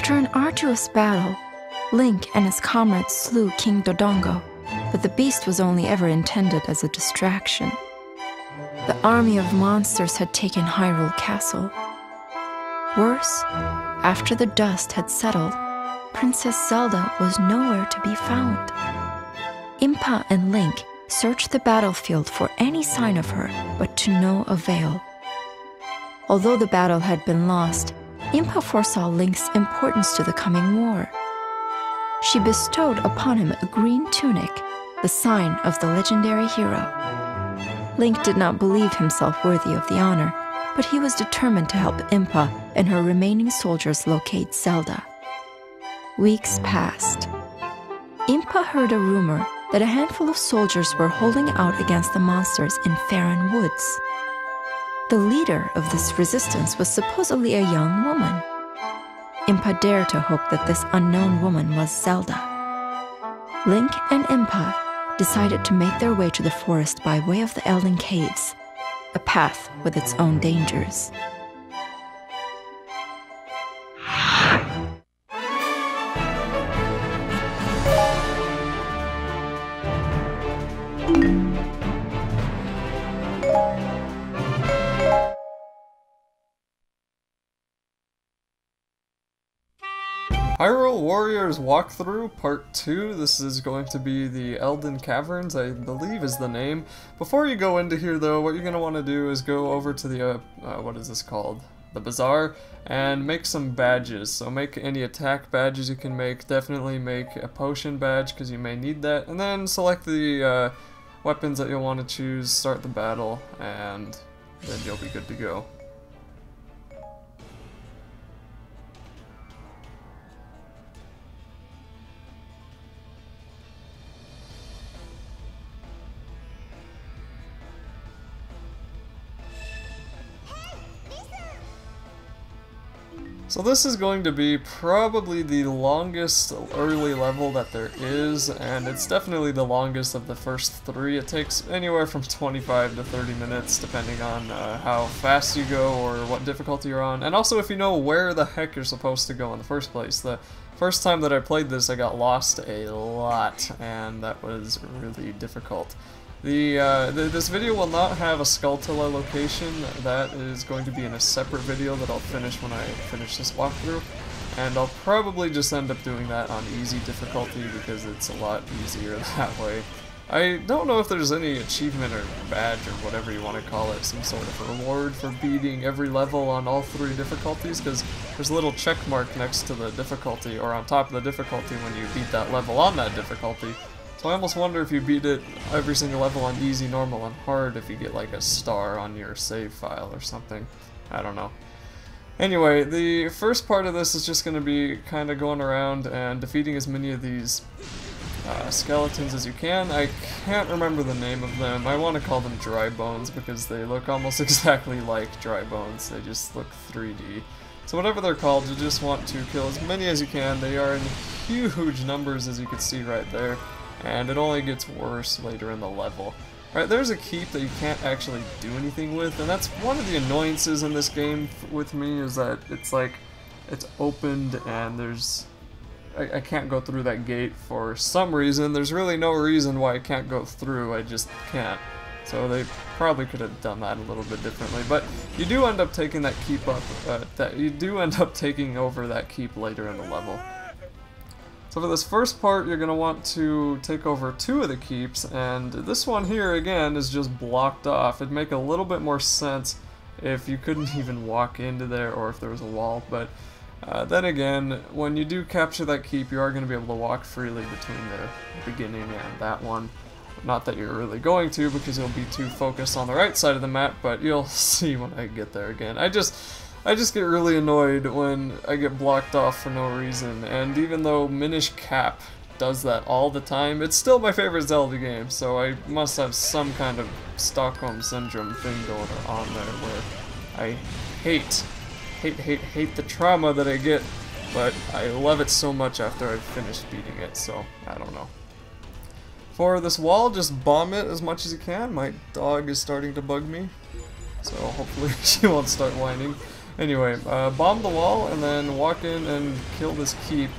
After an arduous battle, Link and his comrades slew King Dodongo, but the beast was only ever intended as a distraction. The army of monsters had taken Hyrule Castle. Worse, after the dust had settled, Princess Zelda was nowhere to be found. Impa and Link searched the battlefield for any sign of her, but to no avail. Although the battle had been lost, Impa foresaw Link's importance to the coming war. She bestowed upon him a green tunic, the sign of the legendary hero. Link did not believe himself worthy of the honor, but he was determined to help Impa and her remaining soldiers locate Zelda. Weeks passed. Impa heard a rumor that a handful of soldiers were holding out against the monsters in Faron Woods. The leader of this resistance was supposedly a young woman. Impa dared to hope that this unknown woman was Zelda. Link and Impa decided to make their way to the forest by way of the Eldin Caves, a path with its own dangers. Hyrule Warriors Walkthrough Part 2. This is going to be the Eldin Caverns, I believe is the name. Before you go into here though, what you're going to want to do is go over to the, what is this called? The Bazaar, and make some badges. So make any attack badges you can make. Definitely make a potion badge because you may need that. And then select the weapons that you'll want to choose, start the battle, and then you'll be good to go. So this is going to be probably the longest early level that there is, and it's definitely the longest of the first three. It takes anywhere from 25 to 30 minutes depending on how fast you go or what difficulty you're on, and also if you know where the heck you're supposed to go in the first place. The first time that I played this I got lost a lot, and that was really difficult. This video will not have a Skulltula location. That is going to be in a separate video that I'll finish when I finish this walkthrough, and I'll probably just end up doing that on easy difficulty because it's a lot easier that way. I don't know if there's any achievement or badge or whatever you want to call it, some sort of reward for beating every level on all three difficulties, because there's a little check mark next to the difficulty, or on top of the difficulty when you beat that level on that difficulty. So I almost wonder if you beat it every single level on easy, normal, and hard, if you get like a star on your save file or something. I don't know. Anyway, the first part of this is just going to be kind of going around and defeating as many of these skeletons as you can. I can't remember the name of them. I want to call them dry bones because they look almost exactly like dry bones. They just look 3D. So whatever they're called, you just want to kill as many as you can. They are in huge numbers, as you can see right there. And it only gets worse later in the level. Right, there's a keep that you can't actually do anything with, and that's one of the annoyances in this game with me, is that it's like, it's opened and there's, I can't go through that gate for some reason. There's really no reason why I can't go through, I just can't. So they probably could have done that a little bit differently, but you do end up taking that keep up, you do end up taking over that keep later in the level. So for this first part, you're going to want to take over 2 of the keeps, and this one here, again, is just blocked off. It'd make a little bit more sense if you couldn't even walk into there, or if there was a wall, but then again, when you do capture that keep, you are going to be able to walk freely between the beginning and that one. Not that you're really going to, because you'll be too focused on the right side of the map, but you'll see when I get there again. I just get really annoyed when I get blocked off for no reason, and even though Minish Cap does that all the time, it's still my favorite Zelda game, so I must have some kind of Stockholm Syndrome thing going on there where I hate the trauma that I get, but I love it so much after I've finished beating it, so I don't know. For this wall, just bomb it as much as you can. My dog is starting to bug me, so hopefully she won't start whining. Anyway, bomb the wall and then walk in and kill this keep.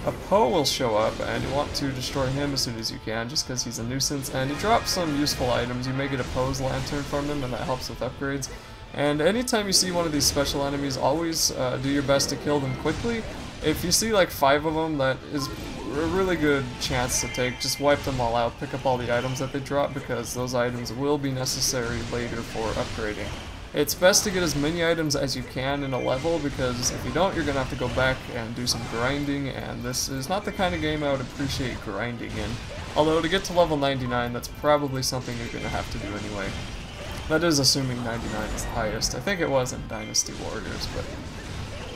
A Poe will show up, and you want to destroy him as soon as you can, just because he's a nuisance, and he drops some useful items. You may get a Poe's lantern from him, and that helps with upgrades. And anytime you see one of these special enemies, always do your best to kill them quickly. If you see like 5 of them, that is a really good chance to take. Just wipe them all out, pick up all the items that they drop, because those items will be necessary later for upgrading. It's best to get as many items as you can in a level, because if you don't, you're going to have to go back and do some grinding, and this is not the kind of game I would appreciate grinding in. Although to get to level 99, that's probably something you're going to have to do anyway. That is assuming 99 is the highest. I think it was in Dynasty Warriors, but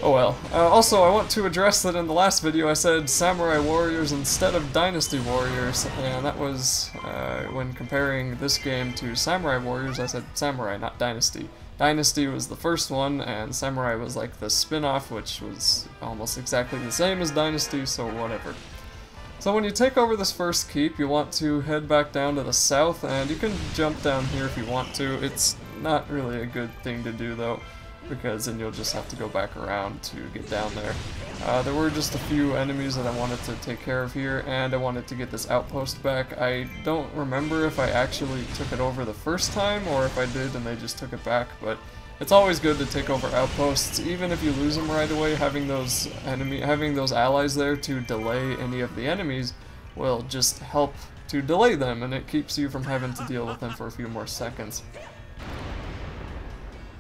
oh well. Also, I want to address that in the last video I said Samurai Warriors instead of Dynasty Warriors, and that was when comparing this game to Samurai Warriors, I said Samurai, not Dynasty. Dynasty was the first one, and Samurai was like the spin-off, which was almost exactly the same as Dynasty, so whatever. So when you take over this first keep, you want to head back down to the south, and you can jump down here if you want to. It's not really a good thing to do though, because then you'll just have to go back around to get down there. There were just a few enemies that I wanted to take care of here, and I wanted to get this outpost back. I don't remember if I actually took it over the first time, or if I did and they just took it back, but it's always good to take over outposts. Even if you lose them right away, having those allies there to delay any of the enemies will just help to delay them, and it keeps you from having to deal with them for a few more seconds.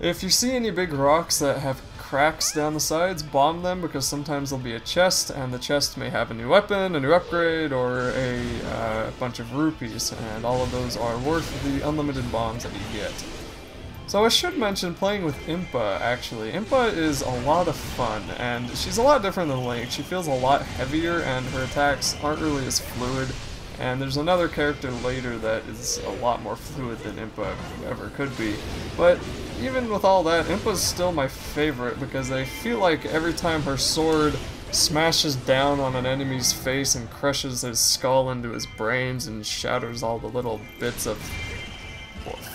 If you see any big rocks that have cracks down the sides, bomb them, because sometimes there'll be a chest, and the chest may have a new weapon, a new upgrade, or a bunch of rupees, and all of those are worth the unlimited bombs that you get. So I should mention playing with Impa, actually. Impa is a lot of fun, and she's a lot different than Link. She feels a lot heavier, and her attacks aren't really as fluid. And there's another character later that is a lot more fluid than Impa ever could be. But even with all that, Impa's still my favorite, because I feel like every time her sword smashes down on an enemy's face and crushes his skull into his brains and shatters all the little bits of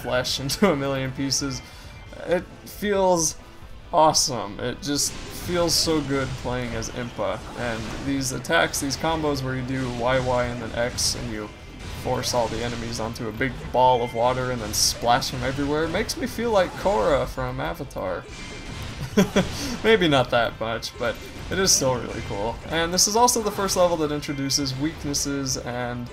flesh into a million pieces, it feels awesome. It just feels so good playing as Impa, and these attacks, these combos where you do YY and then X and you force all the enemies onto a big ball of water and then splash them everywhere, makes me feel like Korra from Avatar. Maybe not that much, but it is still really cool. And this is also the first level that introduces weaknesses and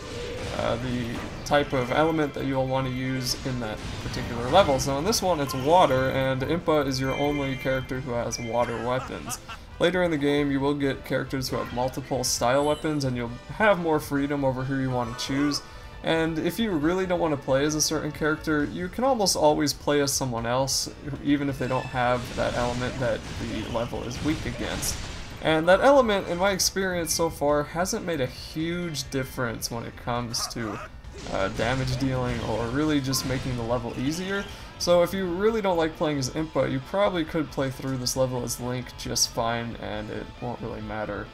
the type of element that you'll want to use in that particular level. So in this one it's water, and Impa is your only character who has water weapons. Later in the game you will get characters who have multiple style weapons, and you'll have more freedom over who you want to choose. And if you really don't want to play as a certain character, you can almost always play as someone else, even if they don't have that element that the level is weak against. And that element, in my experience so far, hasn't made a huge difference when it comes to damage dealing or really just making the level easier. So if you really don't like playing as Impa, you probably could play through this level as Link just fine, and it won't really matter.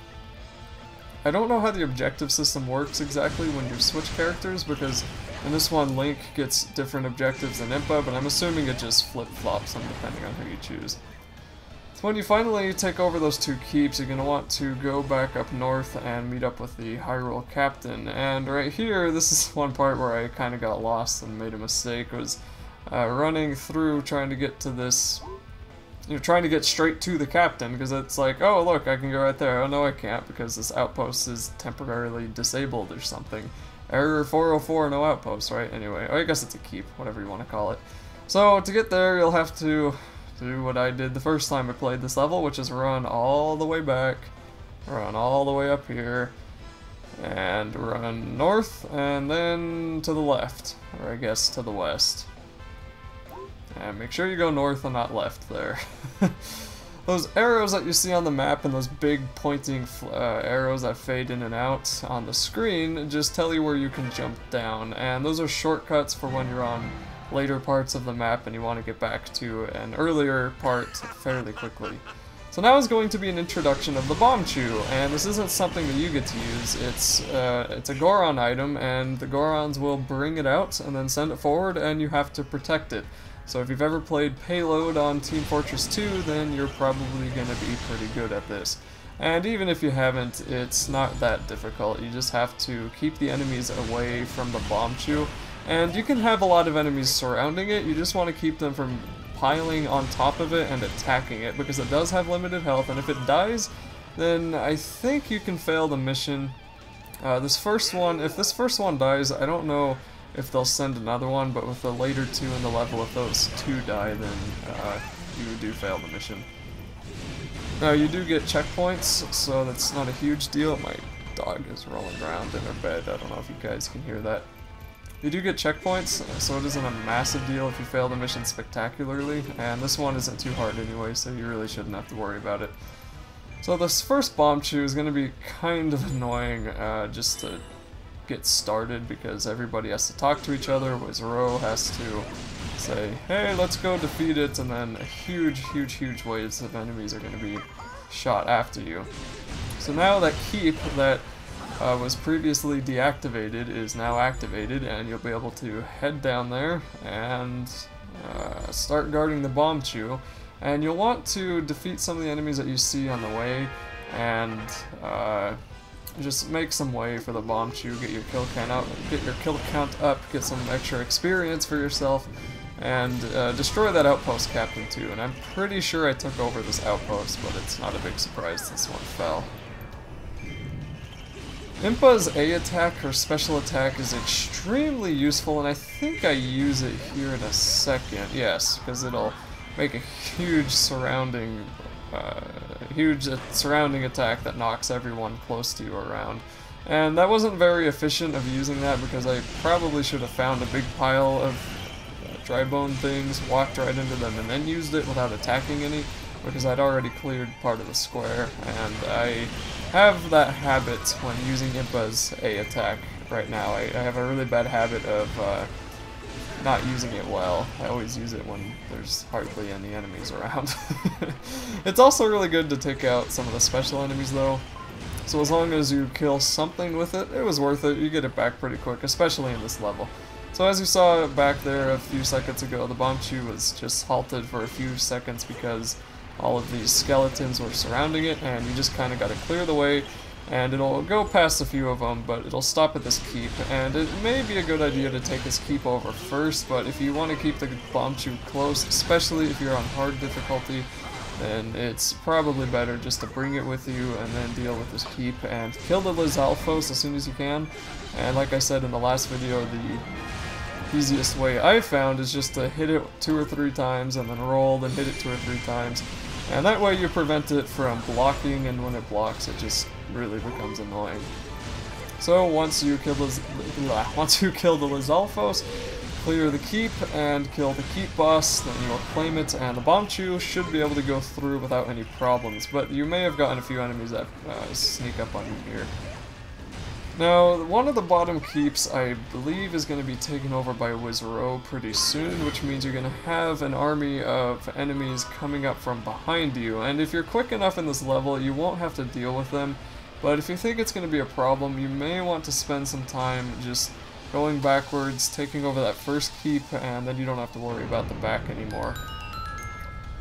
I don't know how the objective system works exactly when you switch characters, because in this one Link gets different objectives than Impa, but I'm assuming it just flip-flops them depending on who you choose. So when you finally take over those two keeps, you're going to want to go back up north and meet up with the Hyrule Captain. And right here, this is one part where I kind of got lost and made a mistake. Was running through trying to get to this, trying to get straight to the captain, because it's like, oh look, I can go right there. Oh no, I can't, because this outpost is temporarily disabled or something. Error 404, no outpost, right? Anyway, I guess it's a keep, whatever you want to call it. So to get there, you'll have to do what I did the first time I played this level, which is run all the way back, run all the way up here, and run north, and then to the left, or I guess to the west. And make sure you go north and not left there. Those arrows that you see on the map and those big pointing arrows that fade in and out on the screen just tell you where you can jump down, and those are shortcuts for when you're on later parts of the map and you want to get back to an earlier part fairly quickly. So now is going to be an introduction of the Bomb Chew, and this isn't something that you get to use. It's a Goron item, and the Gorons will bring it out and then send it forward, and you have to protect it. So if you've ever played Payload on Team Fortress 2, then you're probably going to be pretty good at this. And even if you haven't, it's not that difficult. You just have to keep the enemies away from the Bomb Chew, and you can have a lot of enemies surrounding it. You just want to keep them from piling on top of it and attacking it, because it does have limited health, and if it dies, then I think you can fail the mission. If this first one dies, I don't know if they'll send another one, but with the later two in the level, if those two die, then you do fail the mission. Now, you do get checkpoints, so that's not a huge deal. My dog is rolling around in her bed. I don't know if you guys can hear that. You do get checkpoints, so it isn't a massive deal if you fail the mission spectacularly, and this one isn't too hard anyway, so you really shouldn't have to worry about it. So this first Bomb Chew is going to be kind of annoying just to get started, because everybody has to talk to each other. Wizero has to say, hey, let's go defeat it, and then huge waves of enemies are going to be shot after you. So now that keep that was previously deactivated is now activated, and you'll be able to head down there and start guarding the Bomb Chew. And you'll want to defeat some of the enemies that you see on the way, and just make some way for the Bomb Chew, get your kill count up, get some extra experience for yourself, and destroy that outpost captain too. And I'm pretty sure I took over this outpost, but it's not a big surprise this one fell. Impa's A attack, her special attack, is extremely useful, and I think I use it here in a second. Yes, because it'll make a huge surrounding attack that knocks everyone close to you around. And that wasn't very efficient of using that, because I probably should have found a big pile of dry bone things, walked right into them, and then used it without attacking any, because I'd already cleared part of the square, and I have that habit when using Impa's A attack right now. I have a really bad habit of not using it well. I always use it when there's hardly any enemies around. It's also really good to take out some of the special enemies though, so as long as you kill something with it, it was worth it. You get it back pretty quick, especially in this level. So as you saw back there a few seconds ago, the Bomb Chew was just halted for a few seconds because all of these skeletons were surrounding it, and you just kind of got to clear the way, and it'll go past a few of them, but it'll stop at this keep, and it may be a good idea to take this keep over first, but if you want to keep the Bomb Chew close, especially if you're on hard difficulty, then it's probably better just to bring it with you and then deal with this keep and kill the Lizalfos as soon as you can. And like I said in the last video, the easiest way I've found is just to hit it 2 or 3 times and then roll, then hit it 2 or 3 times. And that way you prevent it from blocking, and when it blocks it just really becomes annoying. So once you kill the Lizalfos, clear the keep and kill the keep boss, then you will claim it, and the Bomb Chew should be able to go through without any problems, but you may have gotten a few enemies that sneak up on you here. Now, one of the bottom keeps, I believe, is going to be taken over by Wizero pretty soon, which means you're going to have an army of enemies coming up from behind you, and if you're quick enough in this level, you won't have to deal with them, but if you think it's going to be a problem, you may want to spend some time just going backwards, taking over that first keep, and then you don't have to worry about the back anymore.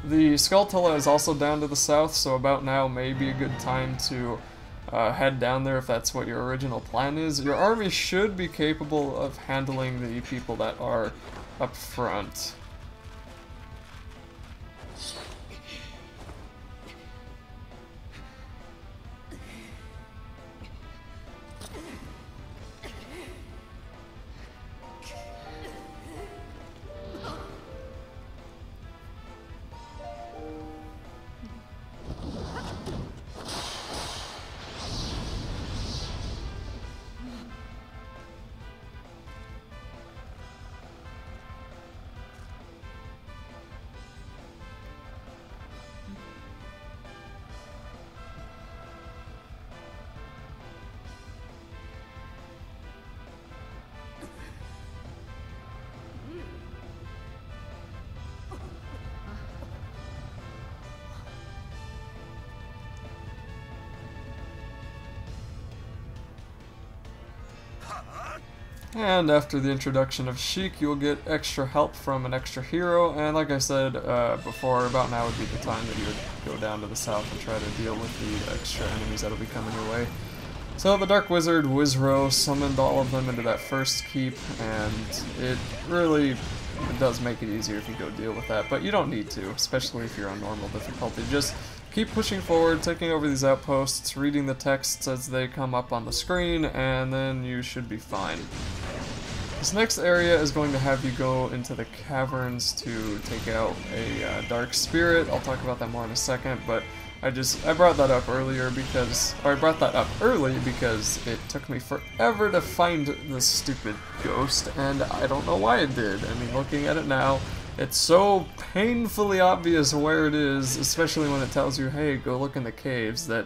The Skulltula is also down to the south, so about now may be a good time to head down there if that's what your original plan is. Your army should be capable of handling the people that are up front. And after the introduction of Sheik, you'll get extra help from an extra hero, and like I said before, about now would be the time that you would go down to the south and try to deal with the extra enemies that'll be coming your way. So the Dark Wizard, Wizro, summoned all of them into that first keep, and it really does make it easier if you go deal with that, but you don't need to, especially if you're on normal difficulty. Just keep pushing forward, taking over these outposts, reading the texts as they come up on the screen, and then you should be fine. This next area is going to have you go into the caverns to take out a dark spirit. I'll talk about that more in a second, but I brought that up earlier because, or I brought that up early because it took me forever to find this stupid ghost, and I don't know why it did. I mean, looking at it now, it's so painfully obvious where it is, especially when it tells you, hey, go look in the caves, that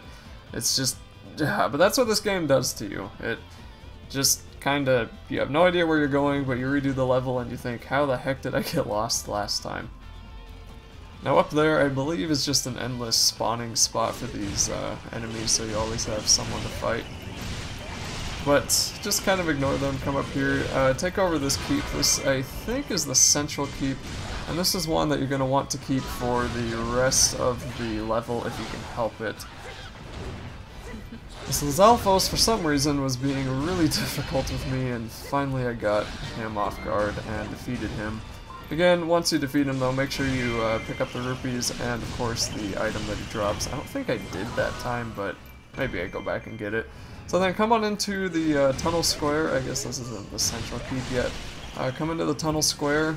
it's just, yeah, but that's what this game does to you. It just kinda, you have no idea where you're going, but you redo the level and you think, how the heck did I get lost last time? Now up there, I believe, is just an endless spawning spot for these enemies, so you always have someone to fight. But just kind of ignore them, come up here, take over this keep. This, I think, is the central keep, and this is one that you're going to want to keep for the rest of the level if you can help it. This Zalphos, for some reason, was being really difficult with me, and finally I got him off guard and defeated him. Again, once you defeat him though, make sure you pick up the rupees and, of course, the item that he drops. I don't think I did that time, but maybe I go back and get it. So then come on into the tunnel square. I guess this isn't the central keep yet. Come into the tunnel square,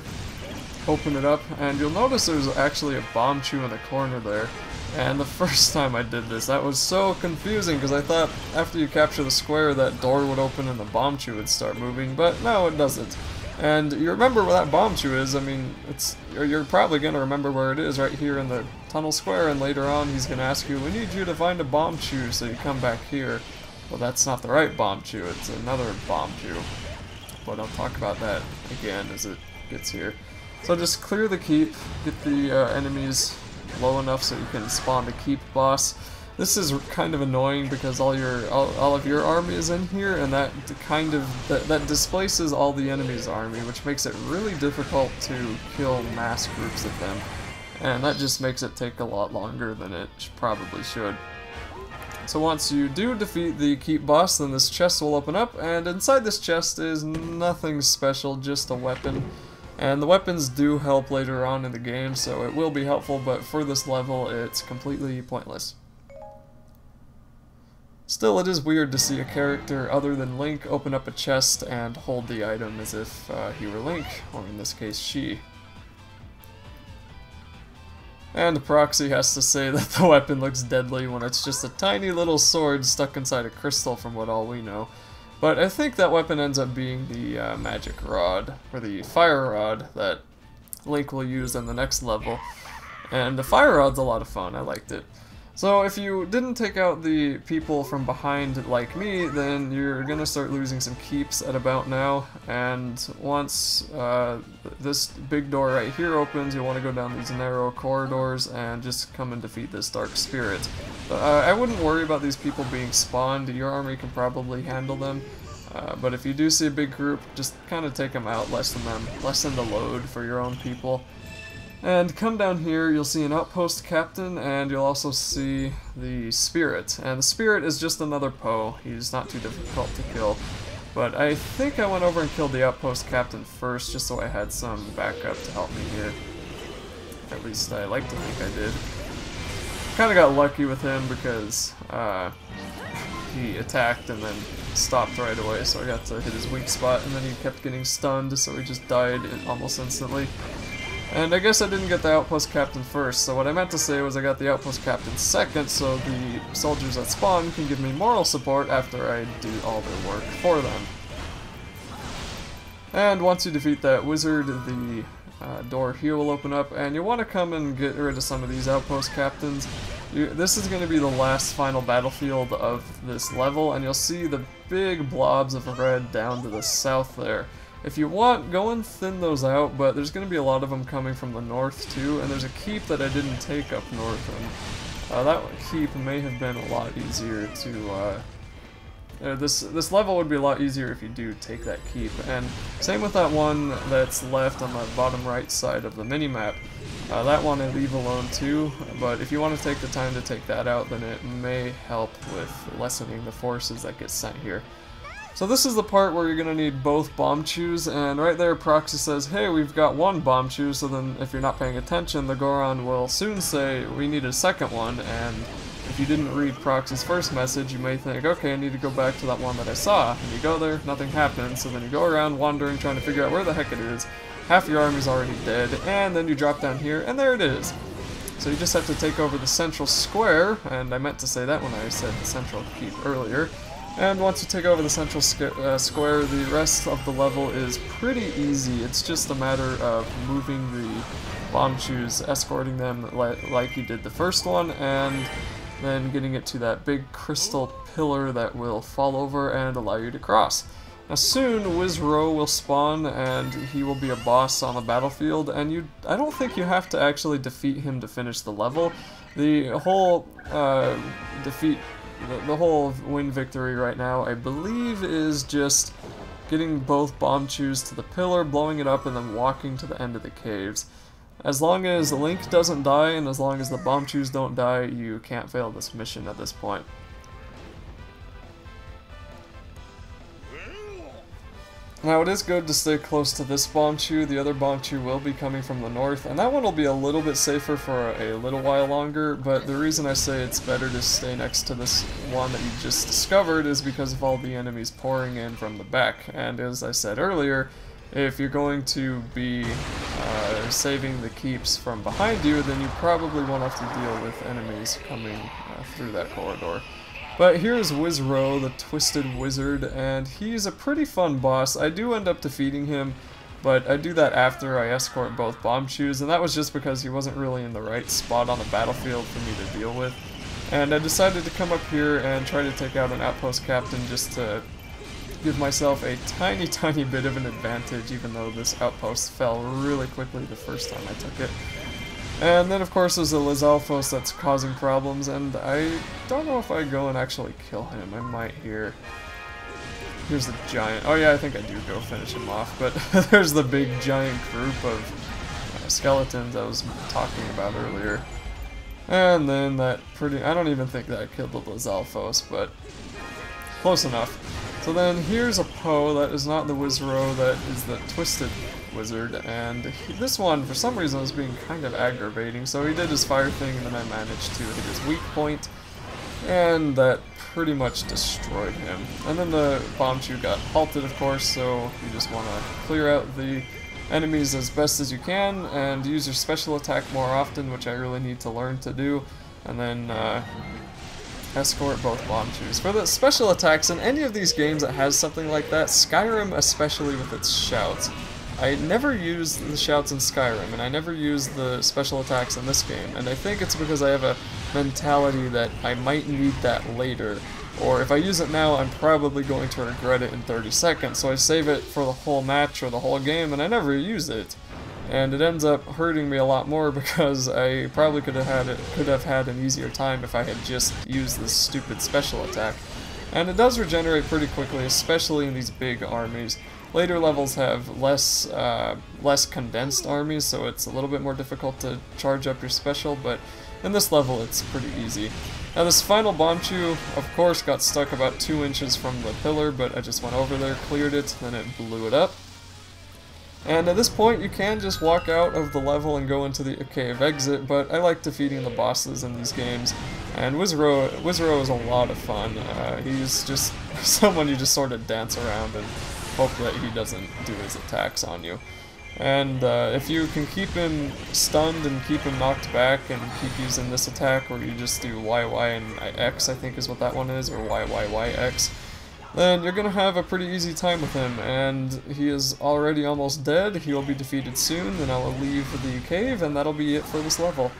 open it up, and you'll notice there's actually a bomb chew in the corner there. And the first time I did this, that was so confusing because I thought after you capture the square that door would open and the bomb chew would start moving, but no, it doesn't. And you remember where that bomb chew is. I mean, you're probably going to remember where it is, right here in the tunnel square, and later on he's going to ask you, we need you to find a bomb chew, so you come back here. Well, that's not the right bomb chew, it's another bomb chew. But I'll talk about that again as it gets here. So just clear the keep, get the enemies low enough so you can spawn the keep boss. This is kind of annoying because all of your army is in here, and that kind of that displaces all the enemy's army, which makes it really difficult to kill mass groups of them, and that just makes it take a lot longer than it probably should. So once you do defeat the keep boss, then this chest will open up, and inside this chest is nothing special, just a weapon. And the weapons do help later on in the game, so it will be helpful, but for this level it's completely pointless. Still, it is weird to see a character other than Link open up a chest and hold the item as if he were Link, or in this case, she. And Proxy has to say that the weapon looks deadly when it's just a tiny little sword stuck inside a crystal from what all we know. But I think that weapon ends up being the magic rod, or the fire rod that Link will use in the next level. And the fire rod's a lot of fun, I liked it. So if you didn't take out the people from behind like me, then you're gonna start losing some keeps at about now, and once this big door right here opens, you'll want to go down these narrow corridors and just come and defeat this dark spirit. I wouldn't worry about these people being spawned, your army can probably handle them, but if you do see a big group, just kind of take them out, lessen the load for your own people. And come down here, you'll see an outpost captain, and you'll also see the spirit. And the spirit is just another Poe. He's not too difficult to kill. But I think I went over and killed the outpost captain first, just so I had some backup to help me here. At least I like to think I did. Kinda got lucky with him because he attacked and then stopped right away, so I got to hit his weak spot, and then he kept getting stunned, so he just died almost instantly. And I guess I didn't get the outpost captain first, so what I meant to say was I got the outpost captain second, so the soldiers that spawn can give me moral support after I do all their work for them. And once you defeat that wizard, the door here will open up, and you want to come and get rid of some of these outpost captains. This is going to be the last final battlefield of this level, and you'll see the big blobs of red down to the south there. If you want, go and thin those out, but there's going to be a lot of them coming from the north too, and there's a keep that I didn't take up north, and that keep may have been a lot easier to this level would be a lot easier if you do take that keep. And same with that one that's left on the bottom right side of the mini-map. That one I leave alone too, but if you want to take the time to take that out, then it may help with lessening the forces that get sent here. So this is the part where you're going to need both bomb chews, and right there Proxy says, hey, we've got one bomb chew, so then if you're not paying attention, the Goron will soon say, we need a second one, and if you didn't read Proxy's first message, you may think, okay, I need to go back to that one that I saw, and you go there, nothing happens, so then you go around wandering, trying to figure out where the heck it is, half your army's already dead, and then you drop down here, and there it is. So you just have to take over the central square, and I meant to say that when I said the central keep earlier. And once you take over the central square, the rest of the level is pretty easy. It's just a matter of moving the bomb chews, escorting them like you did the first one, and then getting it to that big crystal pillar that will fall over and allow you to cross. Now soon, Wizro will spawn, and he will be a boss on the battlefield, and I don't think you have to actually defeat him to finish the level. The whole the whole win victory right now, I believe, is just getting both bomb chews to the pillar, blowing it up, and then walking to the end of the caves. As long as Link doesn't die, and as long as the bomb chews don't die, you can't fail this mission at this point. Now it is good to stay close to this bomb chew. The other bomb chew will be coming from the north, and that one will be a little bit safer for a little while longer, but the reason I say it's better to stay next to this one that you just discovered is because of all the enemies pouring in from the back. And as I said earlier, if you're going to be saving the keeps from behind you, then you probably won't have to deal with enemies coming through that corridor. But here's Wizro, the Twisted Wizard, and he's a pretty fun boss. I do end up defeating him, but I do that after I escort both bomb chews, and that was just because he wasn't really in the right spot on the battlefield for me to deal with. And I decided to come up here and try to take out an outpost captain just to give myself a tiny bit of an advantage, even though this outpost fell really quickly the first time I took it. And then of course there's a Lizalfos that's causing problems, and I don't know if I go and actually kill him. I might here. Here's the giant. Oh yeah, I think I do go finish him off, but there's the big giant group of skeletons I was talking about earlier. And then that I don't even think that I killed the Lizalfos, but close enough. So then here's a Poe that is not the Wizro, that is the Twisted Wizard, and this one for some reason was being kind of aggravating, so he did his fire thing, and then I managed to hit his weak point, and that pretty much destroyed him. And then the bomb chew got halted, of course, so you just want to clear out the enemies as best as you can and use your special attack more often, which I really need to learn to do, and then escort both bomb chews. For the special attacks in any of these games that has something like that, Skyrim especially with its shouts. I never use the shouts in Skyrim, and I never use the special attacks in this game, and I think it's because I have a mentality that I might need that later, or if I use it now, I'm probably going to regret it in 30 seconds, so I save it for the whole match or the whole game, and I never use it. And it ends up hurting me a lot more because I probably could have had an easier time if I had just used this stupid special attack. And it does regenerate pretty quickly, especially in these big armies. Later levels have less condensed armies, so it's a little bit more difficult to charge up your special, but in this level it's pretty easy. Now this final bomb chew, of course, got stuck about 2 inches from the pillar, but I just went over there, cleared it, then it blew it up. And at this point you can just walk out of the level and go into the cave exit, but I like defeating the bosses in these games, and Wizro is a lot of fun. He's just someone you just sort of dance around and hope that he doesn't do his attacks on you. And if you can keep him stunned and keep him knocked back and keep using this attack where you just do YY and X, I think is what that one is, or YYYX, then you're gonna have a pretty easy time with him, and he is already almost dead. He will be defeated soon, then I will leave the cave, and that'll be it for this level.